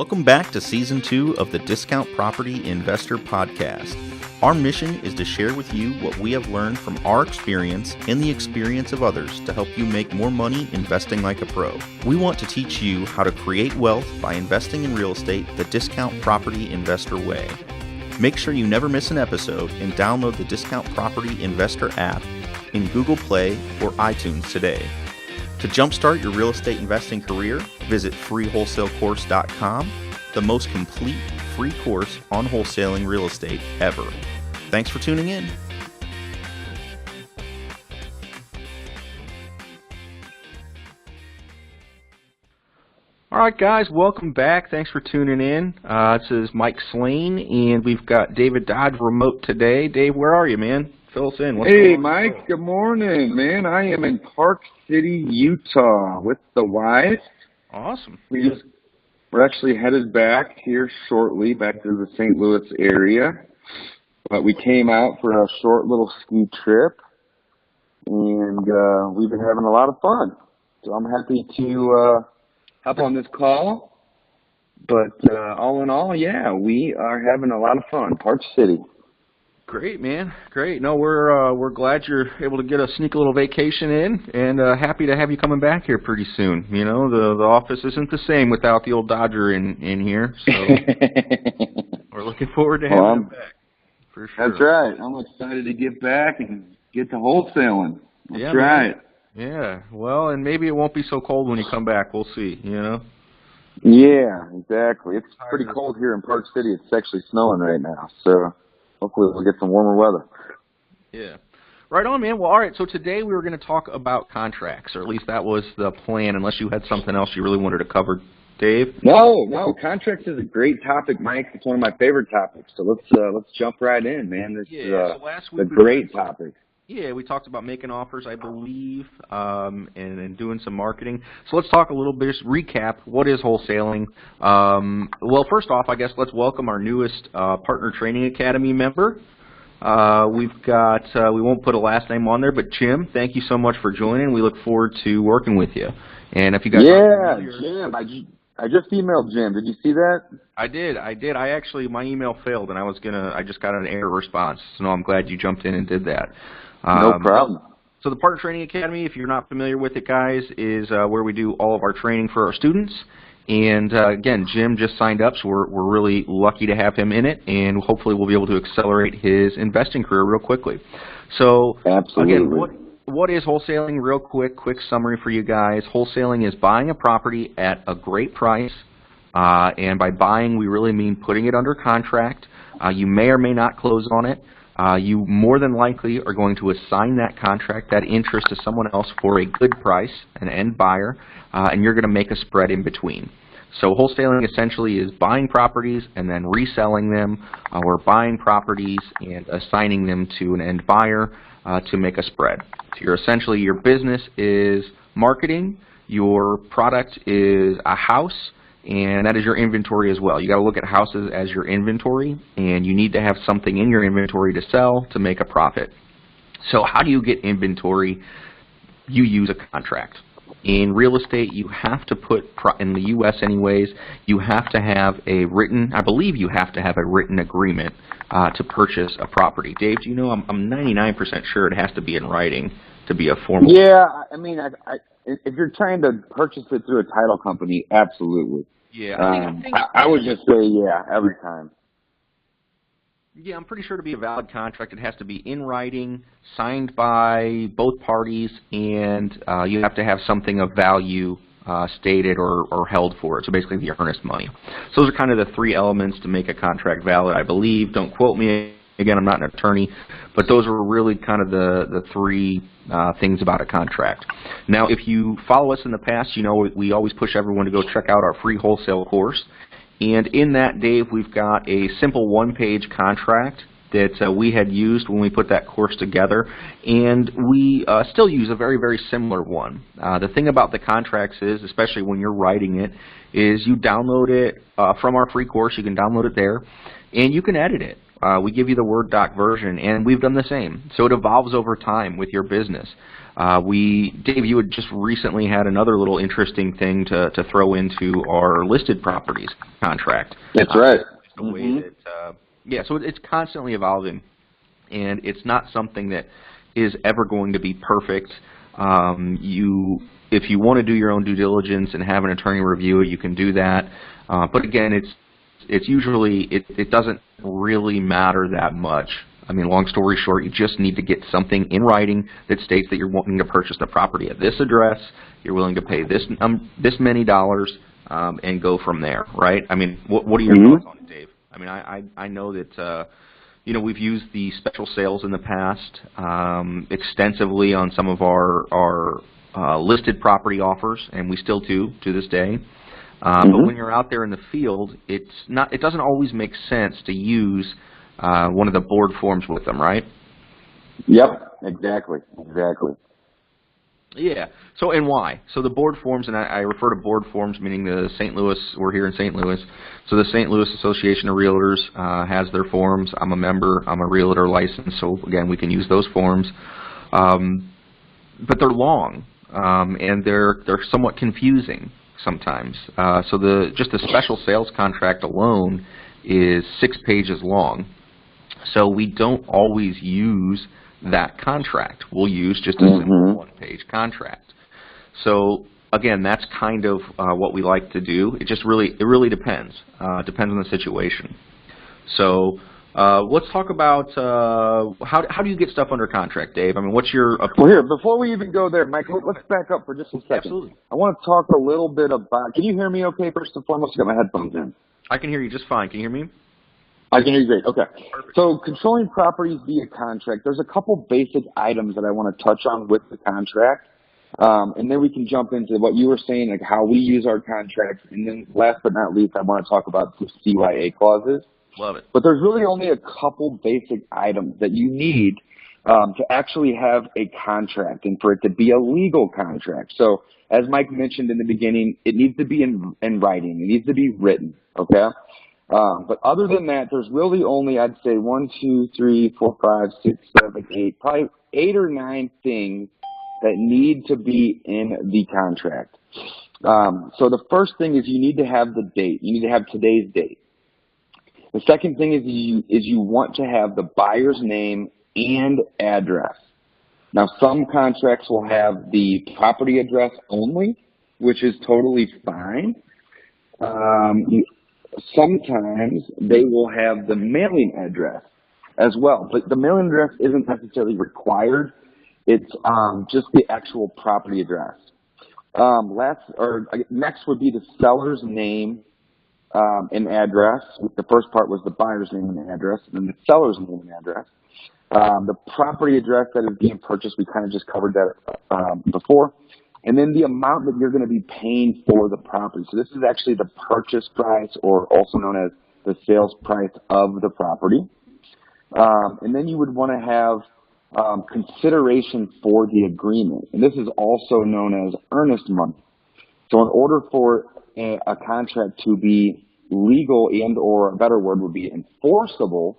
Welcome back to Season 2 of the Discount Property Investor Podcast. Our mission is to share with you what we have learned from our experience and the experience of others to help you make more money investing like a pro. We want to teach you how to create wealth by investing in real estate the Discount Property Investor way. Make sure you never miss an episode and download the Discount Property Investor app in Google Play or iTunes today. To jumpstart your real estate investing career, visit freewholesalecourse.com, the most complete free course on wholesaling real estate ever. Thanks for tuning in. All right, guys, welcome back. Thanks for tuning in. This is Mike Slane, and we've got David Dodge remote today. Dave, where are you, man? Fill us in. Hey, Mike. Good morning, man. I am in Park City, Utah with the wife. Awesome. We're actually headed back here shortly, back to the St. Louis area. But we came out for a short little ski trip, and we've been having a lot of fun. So I'm happy to hop on this call. But all in all, yeah, we are having a lot of fun. Park City. Great, man. Great. No, we're glad you're able to get a sneak little vacation in, and happy to have you coming back here pretty soon. You know, the office isn't the same without the old Dodger in here, so we're looking forward to having him back. For sure. That's right. I'm excited to get back and get to wholesaling. That's right. Yeah. Well, and maybe it won't be so cold when you come back. We'll see. You know. Yeah, exactly. It's pretty cold here in Park City. It's actually snowing right now, so. Hopefully we'll get some warmer weather. Yeah. Right on, man. Well, all right, so today we were going to talk about contracts, or at least that was the plan, unless you had something else you really wanted to cover. Dave? No. Contracts is a great topic, Mike. It's one of my favorite topics. So let's jump right in, man. This is so last week a great topic. Yeah, we talked about making offers, I believe, and doing some marketing. So let's talk a little bit, just recap, what is wholesaling? Well, first off, I guess let's welcome our newest Partner Training Academy member. We've got, we won't put a last name on there, but Jim, thank you so much for joining. We look forward to working with you. And if you guys Jim, I just emailed Jim. Did you see that? I did. I actually, my email failed, and I just got an error response. So no, I'm glad you jumped in and did that. No problem. So the Partner Training Academy, if you're not familiar with it, guys, is where we do all of our training for our students. And again, Jim just signed up, so we're really lucky to have him in it, and hopefully we'll be able to accelerate his investing career real quickly. So absolutely. Again, what is wholesaling? Real quick summary for you guys. Wholesaling is buying a property at a great price, and by buying, we really mean putting it under contract. You may or may not close on it. You more than likely are going to assign that contract, that interest, to someone else for a good price, an end buyer, and you're going to make a spread in between. So wholesaling essentially is buying properties and then reselling them, or buying properties and assigning them to an end buyer to make a spread. So essentially your business is marketing, your product is a house, and that is your inventory as well. You got to look at houses as your inventory, and you need to have something in your inventory to sell to make a profit. So how do you get inventory? You use a contract. In real estate, you have to put, in the U.S. anyways, you have to have a written, I believe you have to have a written agreement to purchase a property. Dave, do you know, I'm 99% sure it has to be in writing to be a formal. Yeah, I mean, if you're trying to purchase it through a title company, absolutely. Yeah, I would just say, yeah, every time. Yeah, I'm pretty sure to be a valid contract, it has to be in writing, signed by both parties, and you have to have something of value stated or held for it, so basically the earnest money. So those are kind of the three elements to make a contract valid, I believe. Don't quote me. Again, I'm not an attorney, but those are really kind of the three things about a contract. Now, if you follow us in the past, you know we always push everyone to go check out our free wholesale course. And in that, Dave, we've got a simple one-page contract that we had used when we put that course together, and we still use a very, very similar one. The thing about the contracts is, especially when you're writing it, is you download it from our free course. You can download it there, and you can edit it. we give you the Word doc version, and we've done the same. So it evolves over time with your business. Dave, you had just recently had another little interesting thing to throw into our listed properties contract. That's right. The way that, so it's constantly evolving, and it's not something that is ever going to be perfect. If you want to do your own due diligence and have an attorney review it, you can do that. But again, it's usually, it doesn't really matter that much. I mean, long story short, you just need to get something in writing that states that you're wanting to purchase the property at this address, you're willing to pay this many dollars, and go from there, right? I mean, what are your thoughts on it, Dave? I mean, I know that, we've used the special sales in the past extensively on some of our listed property offers, and we still do to this day. But when you're out there in the field, it doesn't always make sense to use one of the board forms with them, right? Yep, exactly. Yeah. So, and why? So the board forms, and I refer to board forms, meaning the St. Louis, we're here in St. Louis. So the St. Louis Association of Realtors has their forms. I'm a member. I'm a realtor licensed. So again, we can use those forms. But they're long, and they're somewhat confusing sometimes. So just the special sales contract alone is 6 pages long. So we don't always use that contract. We'll use just a simple 1-page contract. So again, that's kind of what we like to do. It really depends. Depends on the situation. So let's talk about how do you get stuff under contract, Dave? I mean, what's your Well, here, before we even go there, Mike, let's back up for just a second. Absolutely. I want to talk a little bit about, can you hear me okay, first and foremost? I got my headphones in. I can hear you just fine. Can you hear me? I can hear you great. Okay. Perfect. So controlling properties via contract, there's a couple basic items that I want to touch on with the contract. And then we can jump into what you were saying, like how we use our contracts. And then last but not least, I want to talk about the CYA clauses. Love it. But there's really only a couple basic items that you need to actually have a contract and for it to be a legal contract. So as Mike mentioned in the beginning, it needs to be in writing. It needs to be written, okay? But other than that, there's really only, I'd say, 1, 2, 3, 4, 5, 6, 7, 8, probably 8 or 9 things that need to be in the contract. So the first thing is you need to have the date. You need to have today's date. The second thing is you want to have the buyer's name and address. Now, some contracts will have the property address only, which is totally fine. Sometimes they will have the mailing address as well, but the mailing address isn't necessarily required. It's just the actual property address. Next would be the seller's name and address. The first part was the buyer's name and address, and then the seller's name and address. The property address that is being purchased, we kind of just covered that before. And then the amount that you're going to be paying for the property. So this is actually the purchase price, or also known as the sales price of the property. And then you would want to have consideration for the agreement. And this is also known as earnest money. So in order for a contract to be legal and, or a better word would be enforceable,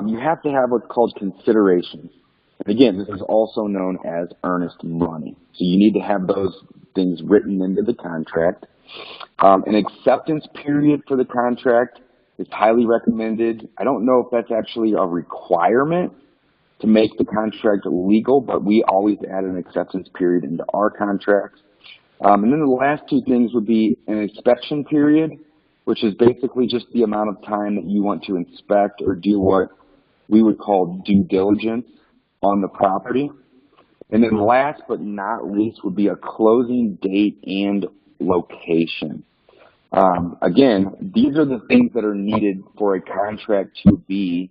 you have to have what's called consideration. And again, this is also known as earnest money. So you need to have those things written into the contract. An acceptance period for the contract is highly recommended. I don't know if that's actually a requirement to make the contract legal, but we always add an acceptance period into our contracts. And then the last two things would be an inspection period, which is basically just the amount of time that you want to inspect or do what we would call due diligence on the property. And then last but not least would be a closing date and location. Again, these are the things that are needed for a contract to be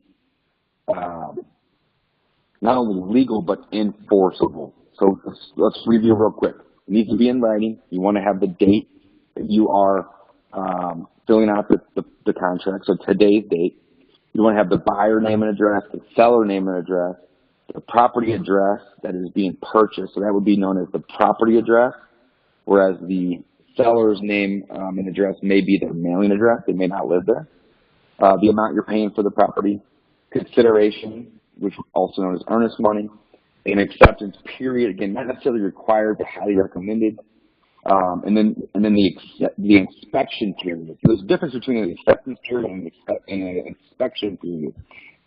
not only legal but enforceable. So let's review real quick. It needs to be in writing. You want to have the date that you are filling out the contract, so today's date. You want to have the buyer name and address, the seller name and address, the property address that is being purchased, so that would be known as the property address, whereas the seller's name and address may be their mailing address. They may not live there. the amount you're paying for the property, consideration, which also known as earnest money, an acceptance period, again, not necessarily required, but highly recommended, and then the inspection period. So there's a difference between an acceptance period and an inspection period.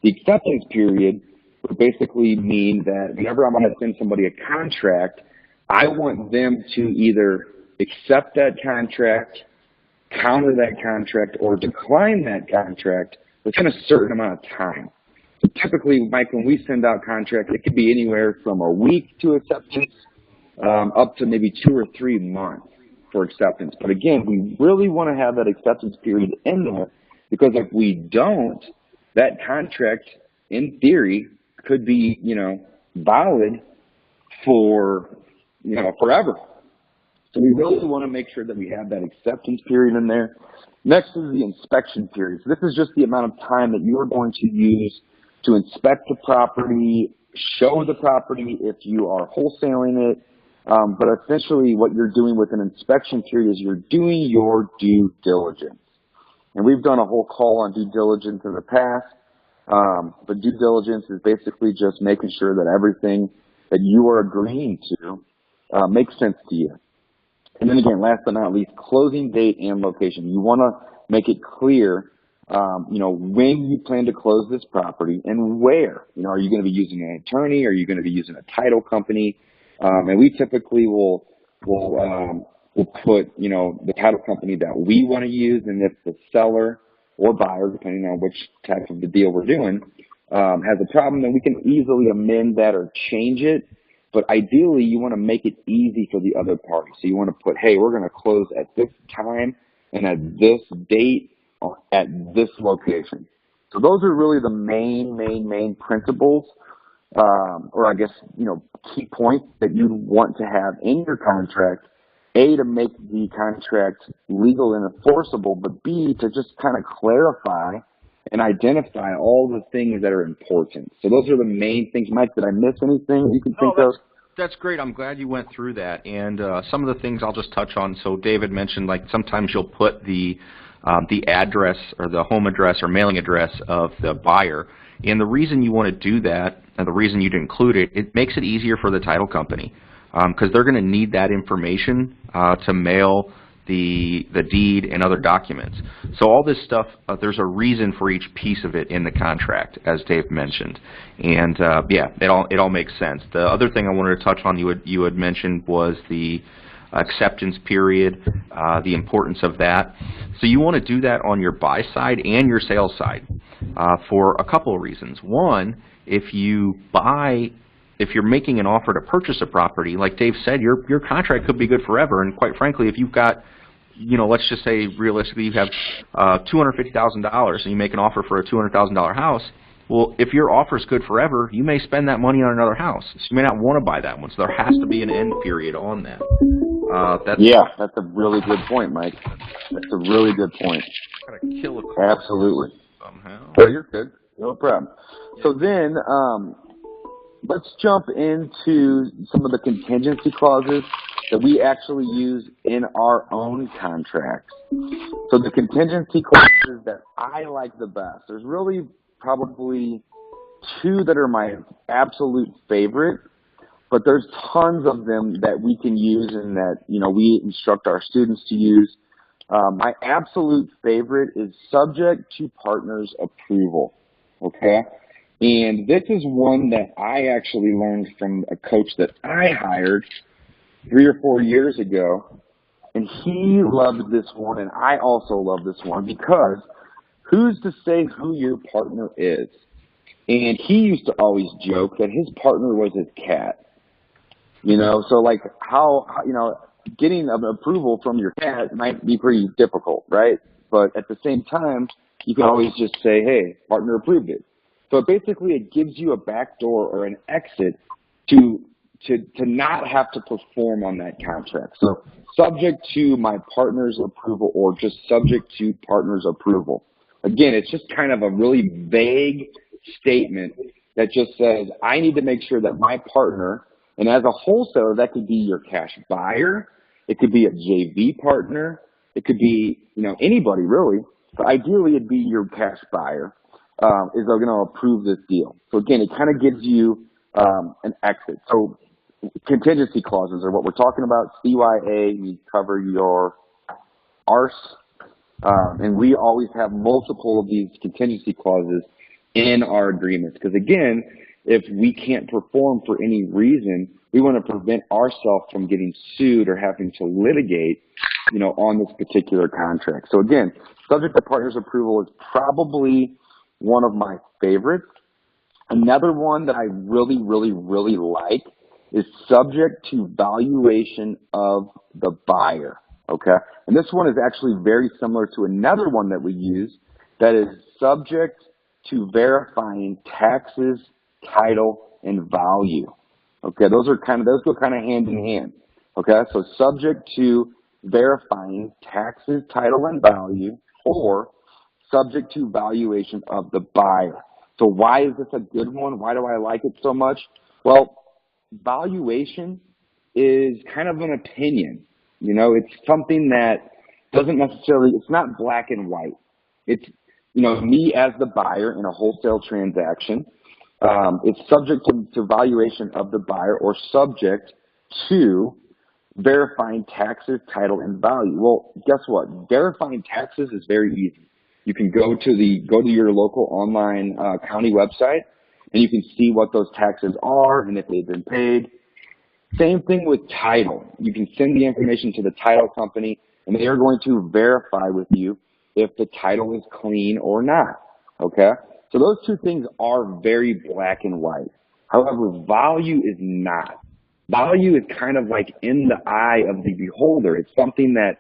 The acceptance period would basically mean that whenever I'm going to send somebody a contract, I want them to either accept that contract, counter that contract, or decline that contract within a certain amount of time. So typically, Mike, when we send out contracts, it could be anywhere from a week to acceptance up to maybe 2 or 3 months for acceptance. But again, we really want to have that acceptance period in there, because if we don't, that contract, in theory, could be, valid for, forever. So we really want to make sure that we have that acceptance period in there. Next is the inspection period. So this is just the amount of time that you are going to use to inspect the property, show the property if you are wholesaling it. But essentially what you're doing with an inspection period is you're doing your due diligence. And we've done a whole call on due diligence in the past. But due diligence is basically just making sure that everything that you are agreeing to makes sense to you. And then again, last but not least, closing date and location. You want to make it clear, when you plan to close this property and where. Are you going to be using an attorney? Are you going to be using a title company? And we typically will put, the title company that we want to use, and if the seller or buyer, depending on which type of the deal we're doing, has a problem, then we can easily amend that or change it. But ideally, you want to make it easy for the other party. So you want to put, hey, we're going to close at this time and at this date at this location. So those are really the main principles, or I guess, key points that you want to have in your contract. A, to make the contract legal and enforceable, but B, to just kind of clarify and identify all the things that are important. So those are the main things. Mike, did I miss anything you can think of? That's great. I'm glad you went through that. And some of the things I'll just touch on. So David mentioned, like, sometimes you'll put the address or the home address or mailing address of the buyer. And the reason you want to do that, and the reason you'd include it, it makes it easier for the title company, because they're going to need that information to mail the deed and other documents. So all this stuff, there's a reason for each piece of it in the contract, as Dave mentioned. And yeah, it all makes sense. The other thing I wanted to touch on, you had mentioned, was the acceptance period, the importance of that. So you want to do that on your buy side and your sales side for a couple of reasons. One, if you're making an offer to purchase a property, like Dave said, your contract could be good forever. And quite frankly, if you've got, let's just say realistically you have $250,000 and you make an offer for a $200,000 house, well, if your offer is good forever, you may spend that money on another house. So you may not want to buy that one. So there has to be an end period on that. That's a really good point, Mike. That's a really good point. Gotta kill a call. Absolutely. Somehow. Oh, you're good. No problem. So then, let's jump into some of the contingency clauses that we actually use in our own contracts. So the contingency clauses that I like the best, there's really probably 2 that are my absolute favorite, but there's tons of them that we can use and that, we instruct our students to use. My absolute favorite is subject to partner's approval, okay? And this is one that I actually learned from a coach that I hired 3 or 4 years ago, and he loved this one, and I also love this one, because who's to say who your partner is? And he used to always joke that his partner was his cat. So like how getting an approval from your cat might be pretty difficult, right? But at the same time, you can always just say, hey, partner approved it. So basically it gives you a back door or an exit to not have to perform on that contract. So subject to my partner's approval, or just subject to partner's approval. Again, it's just kind of a really vague statement that just says, I need to make sure that my partner, and as a wholesaler, that could be your cash buyer, it could be a JV partner, it could be, anybody really, But ideally, it'd be your cash buyer is going to approve this deal. So again, it kind of gives you an exit. So contingency clauses are what we're talking about. CYA, you cover your ARS, and we always have multiple of these contingency clauses in our agreements. Because again, if we can't perform for any reason, we want to prevent ourselves from getting sued or having to litigate, on this particular contract. So again, subject to partner's approval is probably one of my favorites. Another one that I really, really, really like is subject to valuation of the buyer. Okay. And this one is actually very similar to another one that we use that is subject to verifying taxes, title, and value. Okay. Those go kind of hand in hand. Okay. So subject to verifying taxes, title, and value, or subject to valuation of the buyer. So why is this a good one? Why do I like it so much? Well, valuation is kind of an opinion. It's something that doesn't necessarily, it's not black and white. It's, me as the buyer in a wholesale transaction, it's subject to valuation of the buyer or subject to verifying taxes, title, and value. Well, guess what? Verifying taxes is very easy. You can go to your local online county website, and you can see what those taxes are and if they've been paid. Same thing with title. You can send the information to the title company, and they are going to verify with you if the title is clean or not. Okay? So those two things are very black and white. However, value is not. Value is kind of like in the eye of the beholder. It's something that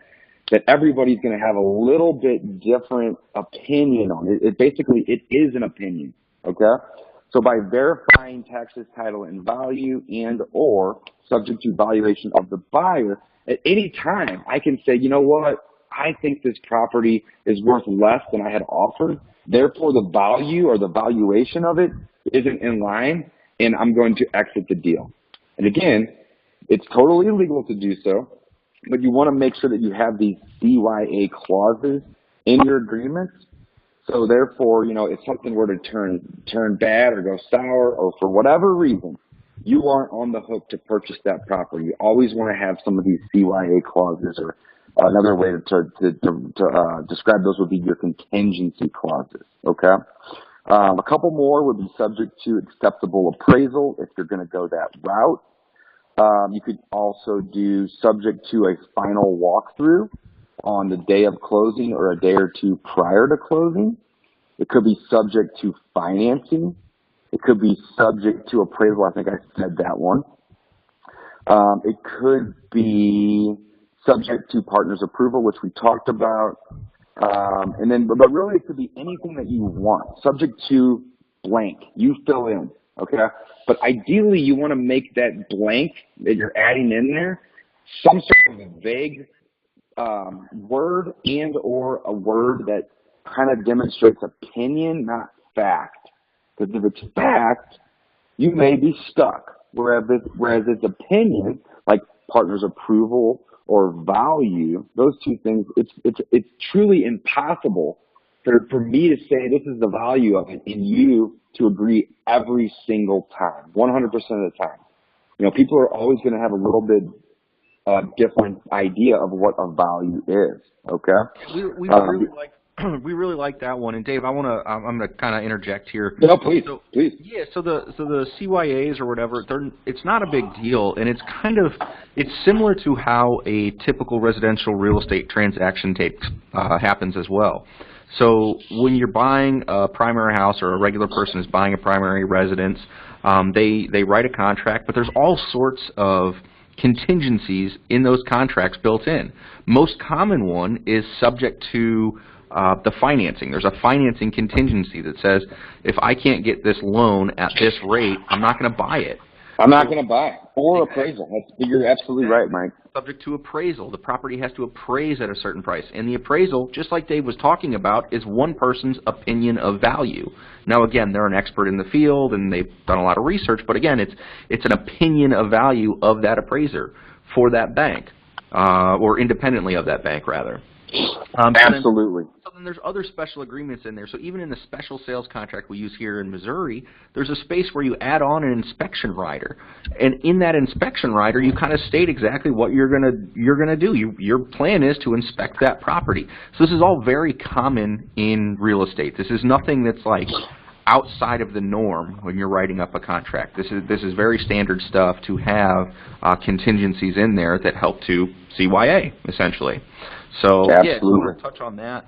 everybody's going to have a little bit different opinion on. It basically is an opinion. Okay? So by verifying taxes, title, and value and or subject to valuation of the buyer, at any time I can say, you know what, I think this property is worth less than I had offered. Therefore, the value or the valuation of it isn't in line, and I'm going to exit the deal. And again, it's totally illegal to do so, but you want to make sure that you have these CYA clauses in your agreements. So therefore, if something were to turn bad or go sour or for whatever reason, you aren't on the hook to purchase that property. You always want to have some of these CYA clauses, or another way to describe those would be your contingency clauses. Okay. A couple more would be subject to acceptable appraisal if you're going to go that route. You could also do subject to a final walkthrough on the day of closing or a day or two prior to closing. It could be subject to financing. It could be subject to appraisal. I think I said that one. It could be subject to partner's approval, which we talked about. But really it could be anything that you want, subject to blank. You fill in, okay? But ideally you want to make that blank that you're adding in there some sort of a vague word and or a word that kind of demonstrates opinion, not fact. Because if it's fact, you may be stuck. Whereas it's opinion, like partner's approval or value, those two things, it's truly impossible for me to say this is the value of it and you to agree every single time, 100% of the time. People are always going to have a little bit different idea of what a value is. Okay. We really like that one. And Dave, I'm gonna kind of interject here. No, please, please. Yeah. So the CYAs or whatever, it's not a big deal, and it's similar to how a typical residential real estate transaction happens as well. So when you're buying a primary house or a regular person is buying a primary residence, they write a contract, but there's all sorts of contingencies in those contracts built in. Most common one is subject to the financing. There's a financing contingency that says, if I can't get this loan at this rate, I'm not going to buy it. I'm not going to buy it. Or appraisal. You're absolutely right, Mike. Subject to appraisal. The property has to appraise at a certain price. And the appraisal, just like Dave was talking about, is one person's opinion of value. Now, again, they're an expert in the field, and they've done a lot of research, but again, it's an opinion of value of that appraiser for that bank, or independently of that bank, rather. Absolutely. So then there's other special agreements in there. So even in the special sales contract we use here in Missouri, there's a space where you add on an inspection rider, and in that inspection rider, you kind of state exactly what you're gonna do. Your plan is to inspect that property. So this is all very common in real estate. This is nothing that's like outside of the norm when you're writing up a contract. This is very standard stuff to have contingencies in there that help to CYA essentially. So Absolutely. yeah, I want to touch on that.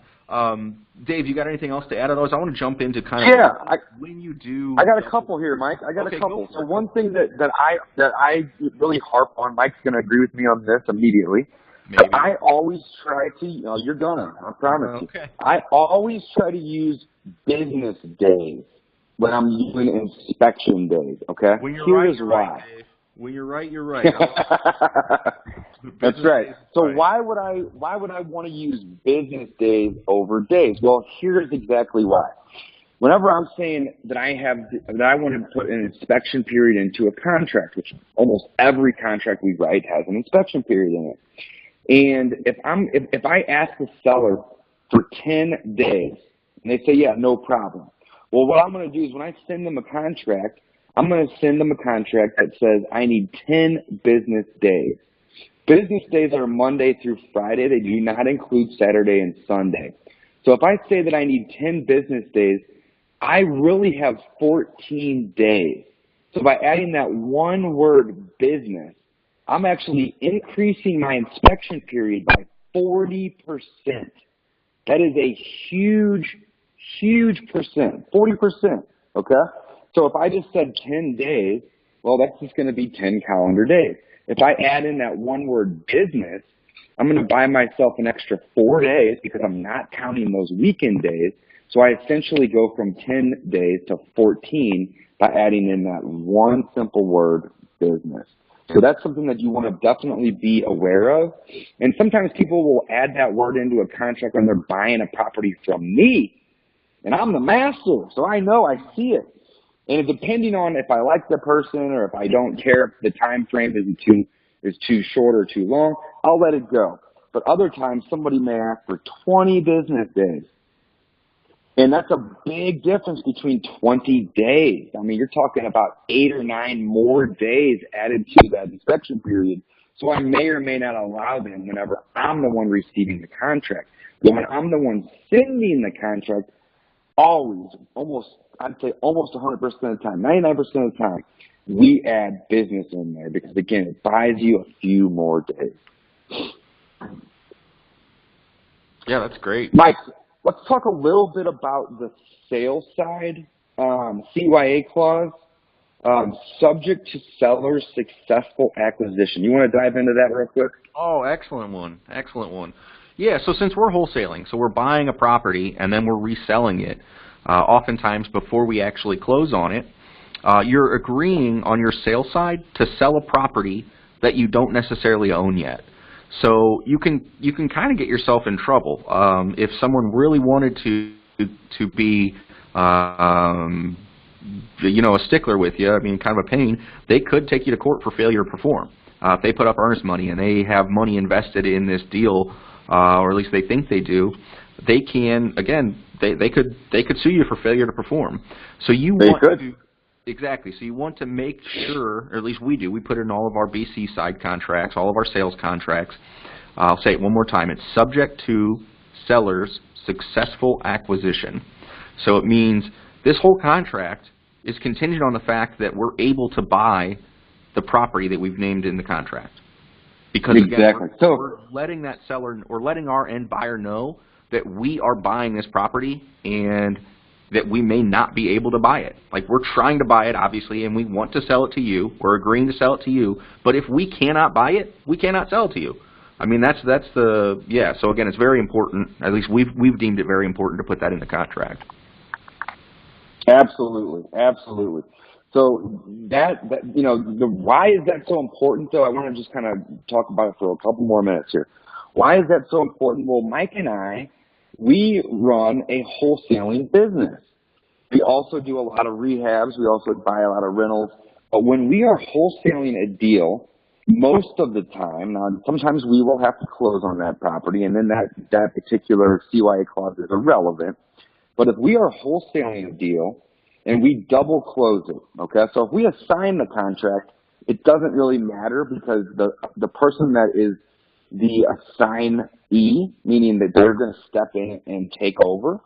Dave, you got anything else to add on those? I want to jump into kind of when you do. I got a couple here, Mike. I got a couple. So one thing that I really harp on, Mike's going to agree with me on this immediately. Maybe. I always try to. You're gonna. I promise you. I always try to use business days when I'm doing inspection days. Okay. When you're Here's right, why. right, Dave. When you're right, you're right. That's right. So why would I want to use business days over days? Well, here's exactly why. Whenever I'm saying that I want to put an inspection period into a contract, which almost every contract we write has an inspection period in it. And if I ask the seller for 10 days and they say, yeah, no problem. Well, what I'm going to do is when I send them a contract, I'm going to send them a contract that says I need 10 business days. Business days are Monday through Friday. They do not include Saturday and Sunday. So if I say that I need 10 business days, I really have 14 days. So by adding that one word business, I'm actually increasing my inspection period by 40%. That is a huge percent, 40%, okay? So if I just said 10 days, well, that's just going to be 10 calendar days. If I add in that one word business, I'm going to buy myself an extra 4 days because I'm not counting those weekend days. So I essentially go from 10 days to 14 by adding in that one simple word, business. So that's something that you want to definitely be aware of. And sometimes people will add that word into a contract when they're buying a property from me. And I'm the master, so I know, I see it. And depending on if I like the person or if I don't care if the time frame is too short or too long, I'll let it go. But other times, somebody may ask for 20 business days. And that's a big difference between 20 days. I mean, you're talking about 8 or 9 more days added to that inspection period. So I may or may not allow them whenever I'm the one receiving the contract. But when I'm the one sending the contract, I'd say almost 100% of the time, 99% of the time, we add business in there because, again, it buys you a few more days. Yeah, that's great. Mike, let's talk a little bit about the sales side. CYA clause, subject to seller's successful acquisition. You want to dive into that real quick? Oh, excellent one. Excellent one. Yeah, so since we're wholesaling, so we're buying a property and then we're reselling it, oftentimes before we actually close on it, you're agreeing on your sales side to sell a property that you don't necessarily own yet. So you can kind of get yourself in trouble if someone really wanted to be a stickler with you. I mean, kind of a pain. They could take you to court for failure to perform. If they put up earnest money and they have money invested in this deal, or at least they think they do, they can they could sue you for failure to perform. So Exactly. So you want to make sure, or at least we do, we put it in all of our BC side contracts, all of our sales contracts. I'll say it one more time. It's subject to seller's successful acquisition. So it means this whole contract is contingent on the fact that we're able to buy the property that we've named in the contract. Because again, we're letting that seller or letting our end buyer know that we are buying this property and that we may not be able to buy it. Like, we're trying to buy it, obviously, and we want to sell it to you. We're agreeing to sell it to you. But if we cannot buy it, we cannot sell it to you. I mean, that's the, yeah. So again, it's very important. At least we've deemed it very important to put that in the contract. Absolutely. So why is that so important, though? I want to just kind of talk about it for a couple more minutes here. Why is that so important? Well, Mike and I, we run a wholesaling business. We also do a lot of rehabs. We also buy a lot of rentals. But when we are wholesaling a deal, most of the time, now sometimes we will have to close on that property, and then that particular CYA clause is irrelevant. But if we are wholesaling a deal and we double close it, okay? So if we assign the contract, it doesn't really matter because the person that is the assignee, meaning that they're going to step in and take over,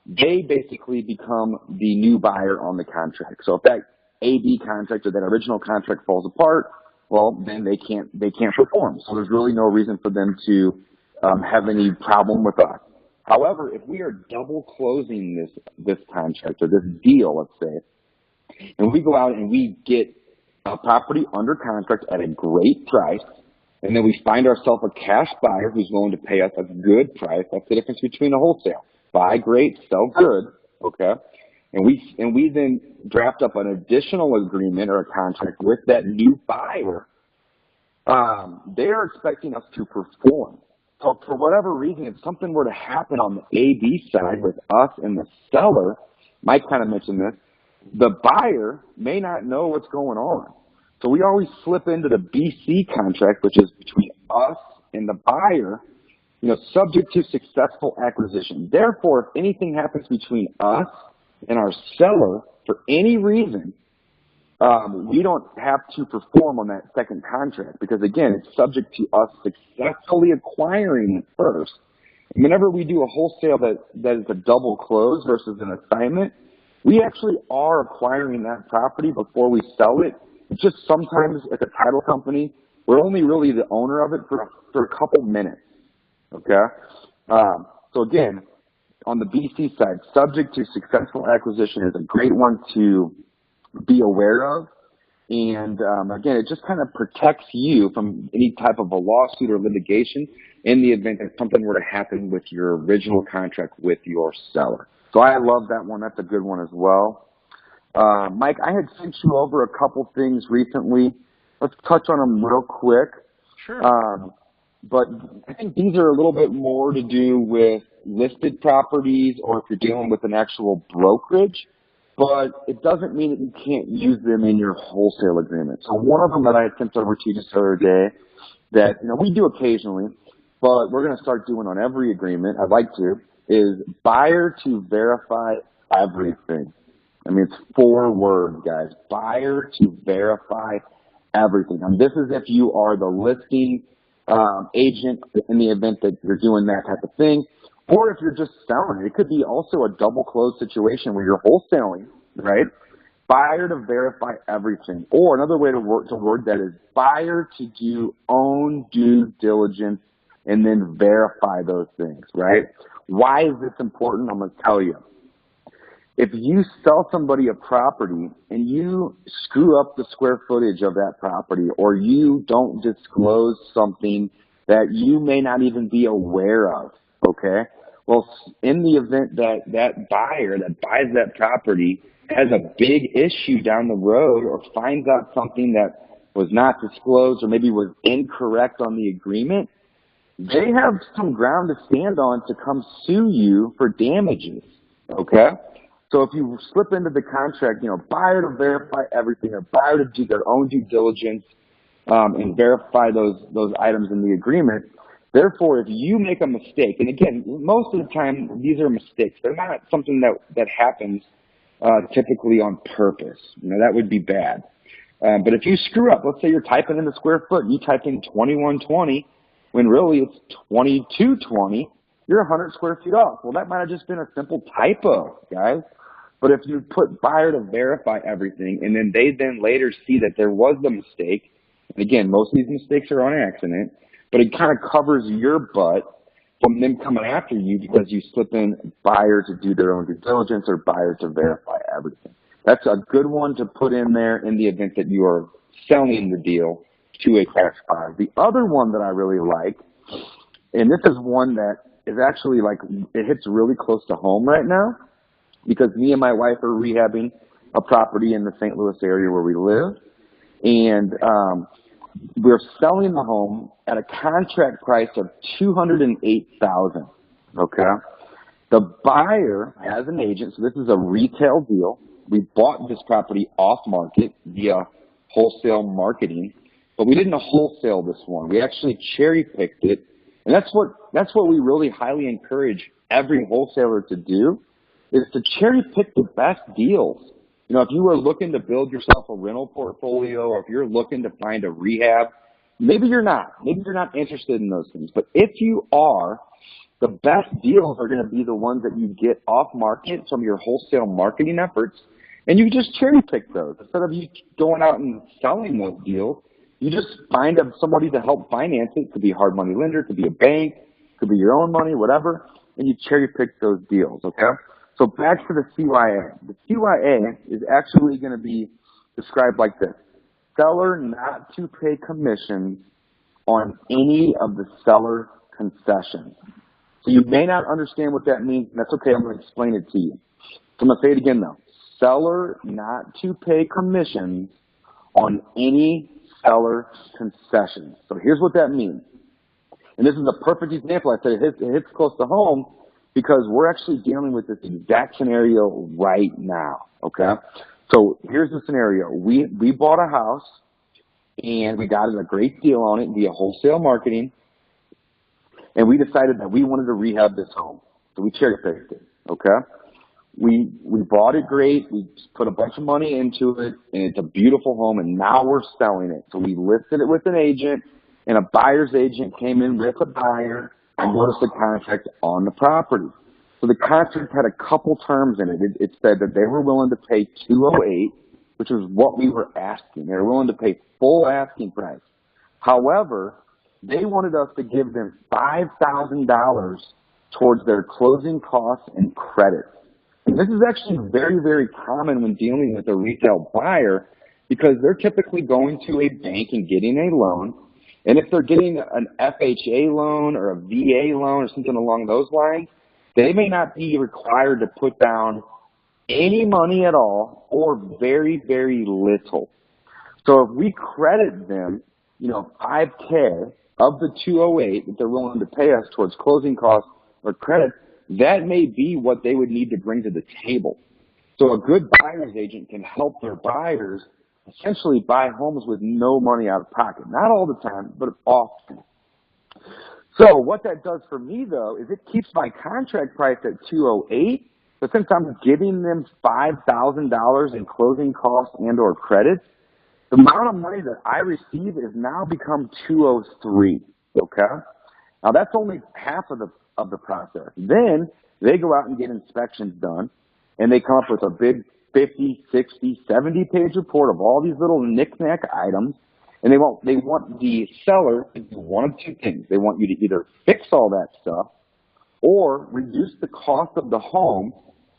they basically become the new buyer on the contract. So if that AB contract or that original contract falls apart, well, then they can't perform. So there's really no reason for them to have any problem with us. However, if we are double closing this contract or this deal, let's say, and we go out and we get a property under contract at a great price, and then we find ourselves a cash buyer who's willing to pay us a good price, that's the difference between a wholesale. Buy great, sell good, okay? And we then draft up an additional agreement or a contract with that new buyer. They're expecting us to perform. So for whatever reason, if something were to happen on the AB side with us and the seller, Mike kind of mentioned this, the buyer may not know what's going on. So we always slip into the BC contract, which is between us and the buyer, subject to successful acquisition. Therefore, if anything happens between us and our seller for any reason, we don't have to perform on that second contract because, again, it's subject to us successfully acquiring it first. And whenever we do a wholesale that is a double close versus an assignment, we actually are acquiring that property before we sell it. It's just sometimes as a title company, we're only really the owner of it for a couple minutes, okay? So, again, on the BC side, subject to successful acquisition is a great one to be aware of. And again, it just kind of protects you from any type of a lawsuit or litigation in the event that something were to happen with your original contract with your seller. So I love that one. That's a good one as well. Mike, I had sent you over a couple things recently. Let's touch on them real quick. Sure. But I think these are a little bit more to do with listed properties or if you're dealing with an actual brokerage. But it doesn't mean that you can't use them in your wholesale agreement. So one of them that I had sent over to you just the other day that we do occasionally, but we're going to start doing on every agreement, I'd like to, is buyer to verify everything. I mean, it's 4 words, guys. Buyer to verify everything. And this is if you are the listing agent in the event that you're doing that type of thing. Or if you're just selling, it could be also a double close situation where you're wholesaling, right? Buyer to verify everything. Or another way to word that is buyer to do own due diligence and then verify those things, right? Why is this important? I'm going to tell you. If you sell somebody a property and you screw up the square footage of that property or you don't disclose something that you may not even be aware of, okay? Well, in the event that buyer that buys that property has a big issue down the road or finds out something that was not disclosed or maybe was incorrect on the agreement, they have some ground to stand on to come sue you for damages, okay? So if you slip into the contract, buyer to verify everything or buyer to do their own due diligence and verify those items in the agreement. Therefore, if you make a mistake, and again, most of the time these are mistakes. They're not something that happens typically on purpose. That would be bad. But if you screw up, let's say you're typing in the square foot and you type in 2120 when really it's 2220, you're 100 square feet off. Well, that might have just been a simple typo, guys. But if you put buyer to verify everything and then they later see that there was the mistake, and again, most of these mistakes are on accident, but it kind of covers your butt from them coming after you because you slip in buyer to do their own due diligence or buyer to verify everything. That's a good one to put in there in the event that you are selling the deal to a cash buyer. The other one that I really like, and this is one that is actually it hits really close to home right now because me and my wife are rehabbing a property in the St. Louis area where we live. And we're selling the home at a contract price of $208,000. Okay, the buyer has an agent, so this is a retail deal. We bought this property off market via wholesale marketing, but we didn't wholesale this one. We actually cherry-picked it, and that's what we really highly encourage every wholesaler to do, is to cherry-pick the best deals. You know, if you were looking to build yourself a rental portfolio, or if you're looking to find a rehab, maybe you're not. Maybe you're not interested in those things. But if you are, the best deals are going to be the ones that you get off market from your wholesale marketing efforts, and you just cherry pick those. Instead of you going out and selling those deals, you just find somebody to help finance it. It could be a hard money lender, it could be a bank, it could be your own money, whatever, and you cherry pick those deals, okay? So back to the CYA. The CYA is actually going to be described like this: seller not to pay commissions on any of the seller concessions. So you may not understand what that means, and that's okay. I'm going to explain it to you. So I'm going to say it again, though. Seller not to pay commissions on any seller concessions. So here's what that means. And this is a perfect example. I said it hits close to home because we're actually dealing with this exact scenario right now, okay? So here's the scenario. We bought a house, and we got a great deal on it via wholesale marketing, and we decided that we wanted to rehab this home. So we cherry-picked it, okay? We bought it great. We put a bunch of money into it, and it's a beautiful home, and now we're selling it. So we listed it with an agent, and a buyer's agent came in with a buyer and noticed the contract on the property. So the contract had a couple terms in it. It said that they were willing to pay $208, which was what we were asking. They were willing to pay full asking price. However, they wanted us to give them $5,000 towards their closing costs and credits. And this is actually very, very common when dealing with a retail buyer, because they're typically going to a bank and getting a loan. And if they're getting an FHA loan or a VA loan or something along those lines, they may not be required to put down any money at all or very, very little. So if we credit them, $5K of the $208 that they're willing to pay us towards closing costs or credit, that may be what they would need to bring to the table. So a good buyer's agent can help their buyers essentially buy homes with no money out of pocket. Not all the time, but often. So what that does for me, though, is it keeps my contract price at $208. But since I'm giving them $5,000 in closing costs and or credits, the amount of money that I receive has now become $203. Okay? Now that's only half of the process. Then they go out and get inspections done, and they come up with a big 50, 60, 70-page report of all these little knick-knack items, and they want the seller to do one of two things. They want you to either fix all that stuff or reduce the cost of the home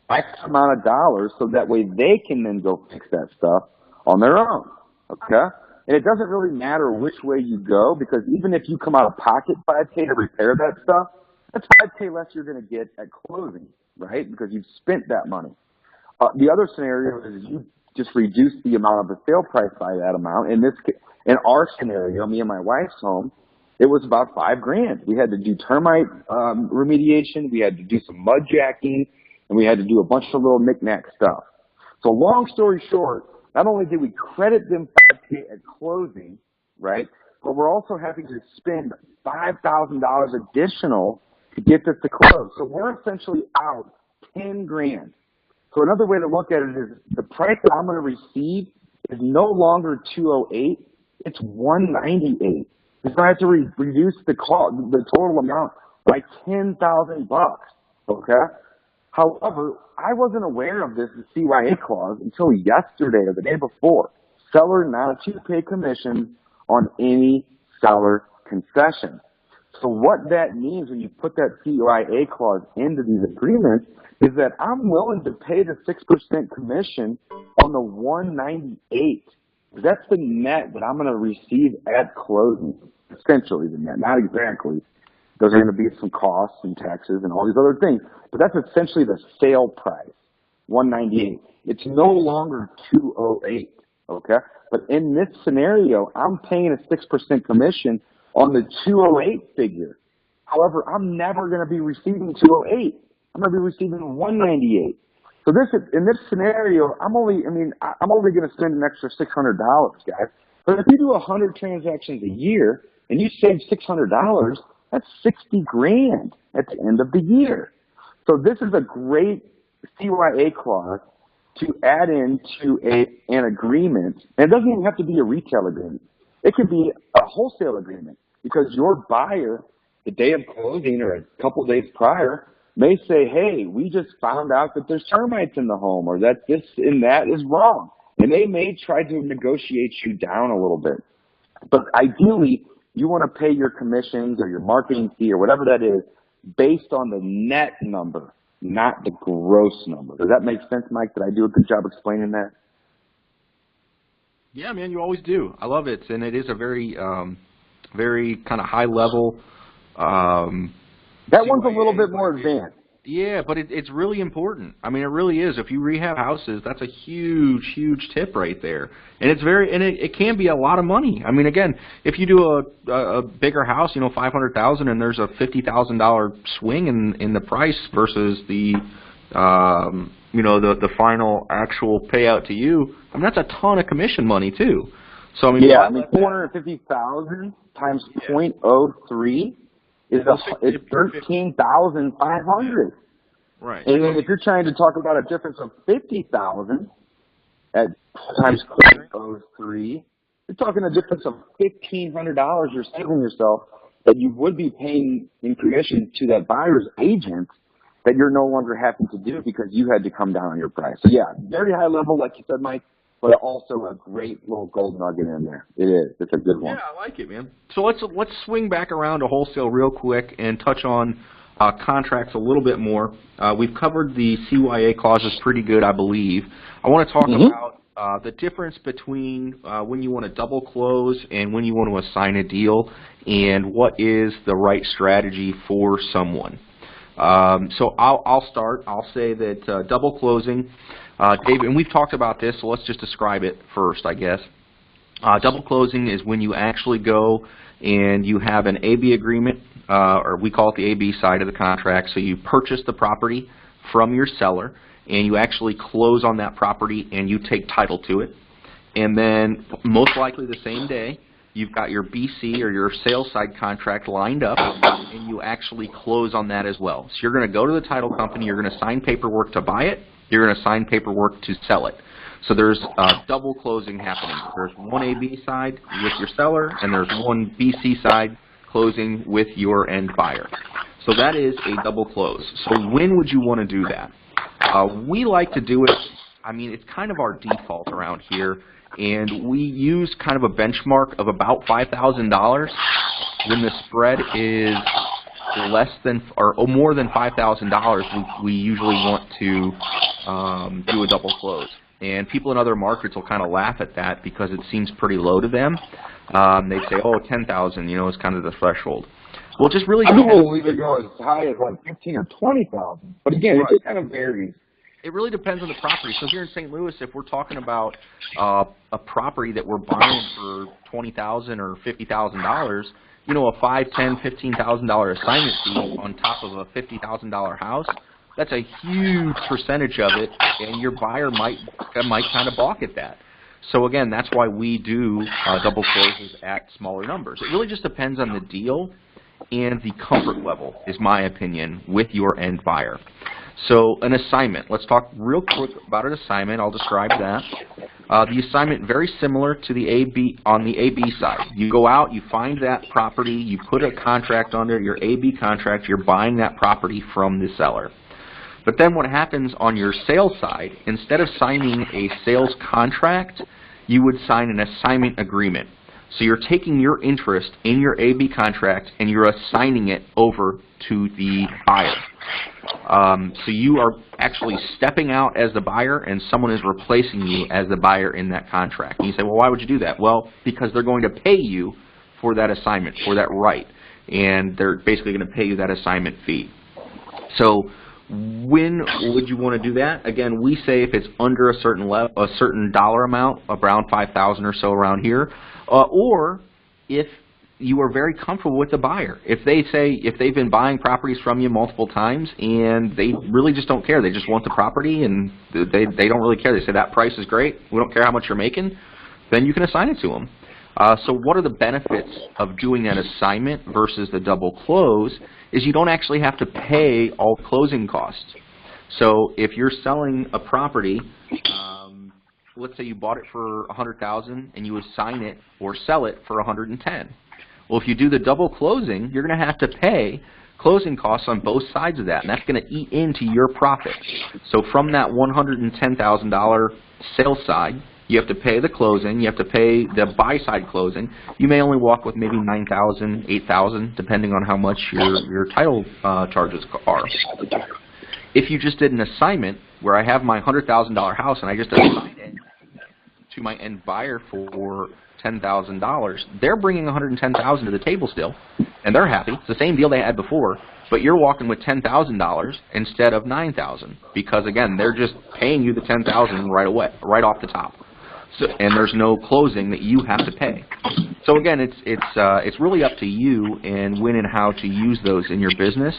by X amount of dollars so that way they can then go fix that stuff on their own, okay? And it doesn't really matter which way you go, because even if you come out of pocket $5K to repair that stuff, that's $5K less you're going to get at closing, right? Because you've spent that money. The other scenario is you just reduce the amount of the sale price by that amount. In our scenario, me and my wife's home, it was about $5,000. We had to do termite remediation, we had to do some mud jacking, and we had to do a bunch of little knick-knack stuff. So long story short, not only did we credit them $5K at closing, right, but we're also having to spend $5,000 additional to get this to close. So we're essentially out $10,000. So another way to look at it is the price that I'm going to receive is no longer $208, it's $198. Because I have to reduce the total amount by $10,000. Okay. However, I wasn't aware of this CYA clause until yesterday or the day before. Seller not to pay commission on any seller concession. So what that means when you put that CYA clause into these agreements is that I'm willing to pay the 6% commission on the $198. That's the net that I'm going to receive at closing. Essentially the net, not exactly. There's going to be some costs and taxes and all these other things, but that's essentially the sale price, $198. It's no longer $208, okay? But in this scenario, I'm paying a 6% commission on the $208 figure. However, I'm never going to be receiving $208. I'm going to be receiving $198. So in this scenario, I'm only going to spend an extra $600, guys. But if you do 100 transactions a year and you save $600, that's 60 grand at the end of the year. So this is a great CYA clause to add into an agreement. And it doesn't even have to be a retail agreement. It could be a wholesale agreement, because your buyer, the day of closing or a couple of days prior, may say, hey, we just found out that there's termites in the home, or that this and that is wrong. And they may try to negotiate you down a little bit. But ideally, you want to pay your commissions or your marketing fee or whatever that is based on the net number, not the gross number. Does that make sense, Mike? Did I do a good job explaining that? Yeah, man, you always do. I love it, and it is a very, very kind of high level. That one's a little bit more advanced. Yeah, but it's really important. I mean, it really is. If you rehab houses, that's a huge, huge tip right there. And it's it can be a lot of money. I mean, again, if you do a bigger house, you know, $500,000, and there's a $50,000 swing in the price versus the you know, the final actual payout to you, I mean, that's a ton of commission money too. So I mean, yeah, I mean, 450,000 times 0.03 is 13,500. Right. And then if you're trying to talk about a difference of 50,000 at times 0.03, you're talking a difference of $1,500 you're saving yourself that you would be paying in commission to that buyer's agent that you're no longer having to do because you had to come down on your price. So yeah, very high level, like you said, Mike, but also a great little gold nugget in there. It is. It's a good one. Yeah, I like it, man. So let's swing back around to wholesale real quick and touch on contracts a little bit more. We've covered the CYA clauses pretty good, I believe. I want to talk about the difference between when you want to double close and when you want to assign a deal, and what is the right strategy for someone. So I'll start. I'll say that double closing, Dave, and we've talked about this, so let's just describe it first, I guess. Double closing is when you actually go and you have an AB agreement, or we call it the AB side of the contract. So you purchase the property from your seller, and you actually close on that property, and you take title to it. And then most likely the same day, you've got your BC or your sales side contract lined up, and you actually close on that as well. So you're going to go to the title company, you're going to sign paperwork to buy it, you're going to sign paperwork to sell it. So there's double closing happening. There's one AB side with your seller, and there's one BC side closing with your end buyer. So that is a double close. So when would you want to do that? We like to do it, I mean, it's kind of our default around here, and we use kind of a benchmark of about $5,000 when the spread is less than or more than $5,000. We usually want to do a double close, and people in other markets will kind of laugh at that because it seems pretty low to them. They say, "Oh, 10,000, you know, is kind of the threshold." Well, just really. Some people will even go as high as like 15 or 20,000, but again, it just kind of varies. It really depends on the property. So here in St. Louis, if we're talking about a property that we're buying for $20,000 or $50,000, you know, a $5,000, $10,000, $15,000 assignment fee on top of a $50,000 house, that's a huge percentage of it, and your buyer might kind of balk at that. So again, that's why we do double closes at smaller numbers. It really just depends on the deal and the comfort level, is my opinion, with your end buyer. So an assignment. Let's talk real quick about an assignment. I'll describe that. The assignment, very similar to the AB on the AB side. You go out, you find that property, you put a contract under your AB contract, you're buying that property from the seller. But then what happens on your sales side, instead of signing a sales contract, you would sign an assignment agreement. So you're taking your interest in your AB contract and you're assigning it over to the buyer. So you are actually stepping out as the buyer and someone is replacing you as the buyer in that contract. And you say, well, why would you do that? Well, because they're going to pay you for that assignment, for that right. And they're basically going to pay you that assignment fee. So when would you want to do that? Again, we say if it's under a certain dollar amount, around 5,000 or so around here, or if you are very comfortable with the buyer. If they've been buying properties from you multiple times and they really just don't care, they just want the property and they don't really care. They say that price is great, we don't care how much you're making, then you can assign it to them. So what are the benefits of doing an assignment versus the double close is you don't actually have to pay all closing costs. So if you're selling a property, let's say you bought it for $100,000 and you assign it or sell it for $110,000. Well, if you do the double closing, you're going to have to pay closing costs on both sides of that, and that's going to eat into your profit. So from that $110,000 sales side, you have to pay the closing, you have to pay the buy side closing. You may only walk with maybe $9,000, $8,000, depending on how much your title charges are. If you just did an assignment where I have my $100,000 house and I just assign it to my end buyer for $10,000, they're bringing $110,000 to the table still, and they're happy. It's the same deal they had before, but you're walking with $10,000 instead of $9,000 because again, they're just paying you the $10,000 right away, right off the top. So, and there's no closing that you have to pay. So again, it's really up to you and when and how to use those in your business.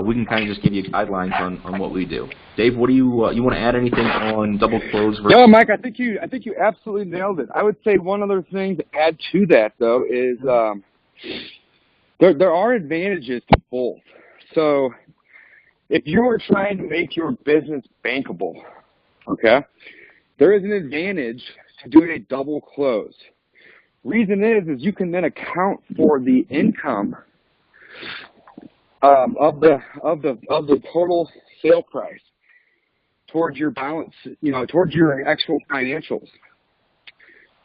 We can kind of just give you guidelines on what we do. Dave, what do you want to add anything on double close? Versus No, Mike, I think you absolutely nailed it. I would say one other thing to add to that though is there are advantages to both. So if you are trying to make your business bankable, okay, there is an advantage to doing a double close. Reason is you can then account for the income of the total sale price towards your balance, towards your actual financials.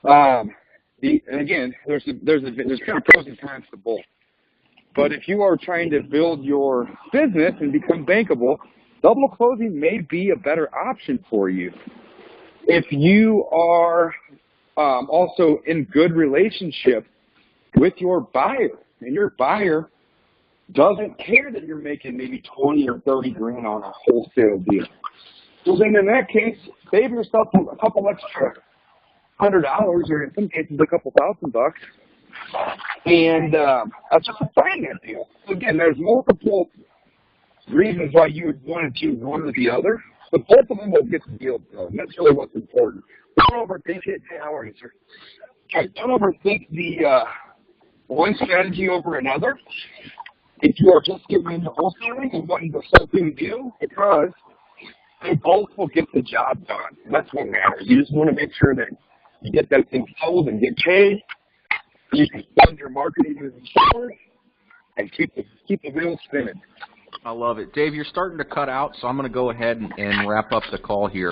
And again, there's kind of pros and cons to both. But if you are trying to build your business and become bankable, double closing may be a better option for you. If you are also in good relationship with your buyer, and your buyer doesn't care that you're making maybe 20 or 30 grand on a wholesale deal, well then in that case, save yourself a couple extra $100, or in some cases a couple $1,000, and that's just a finance deal. So again, there's multiple reasons why you would want to choose one or the other. But both of them will get the deal done. That's really what's important. Don't overthink it. Don't overthink the one strategy over another. If you are just getting into wholesaling and wanting to sell through deal, because they both will get the job done. That's what matters. You just want to make sure that you get that thing sold and get paid. You can fund your marketing moving forward and keep the wheels spinning. I love it. Dave, you're starting to cut out, so I'm going to go ahead and wrap up the call here.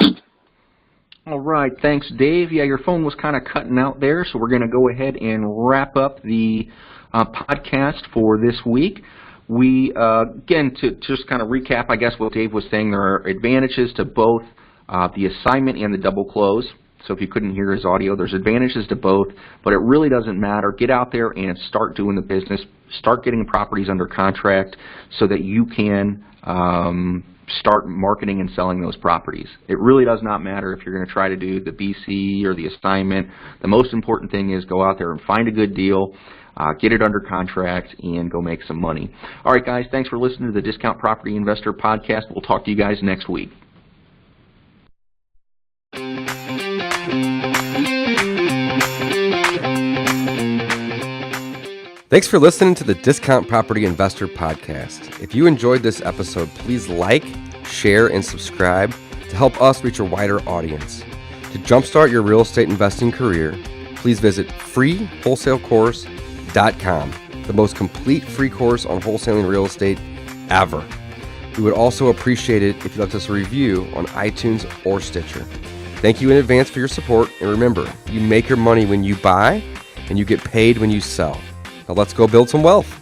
All right. Thanks, Dave. Yeah, your phone was kind of cutting out there, so we're going to go ahead and wrap up the podcast for this week. We, again, to just kind of recap, I guess, what Dave was saying, there are advantages to both the assignment and the double close. So if you couldn't hear his audio, there's advantages to both, but it really doesn't matter. Get out there and start doing the business. Start getting properties under contract so that you can start marketing and selling those properties. It really does not matter if you're going to try to do the BC or the assignment. The most important thing is go out there and find a good deal, get it under contract, and go make some money. All right, guys, thanks for listening to the Discount Property Investor Podcast. We'll talk to you guys next week. Thanks for listening to the Discount Property Investor Podcast. If you enjoyed this episode, please like, share, and subscribe to help us reach a wider audience. To jumpstart your real estate investing career, please visit freewholesalecourse.com, the most complete free course on wholesaling real estate ever. We would also appreciate it if you left us a review on iTunes or Stitcher. Thank you in advance for your support, and remember, you make your money when you buy, and you get paid when you sell. Now let's go build some wealth.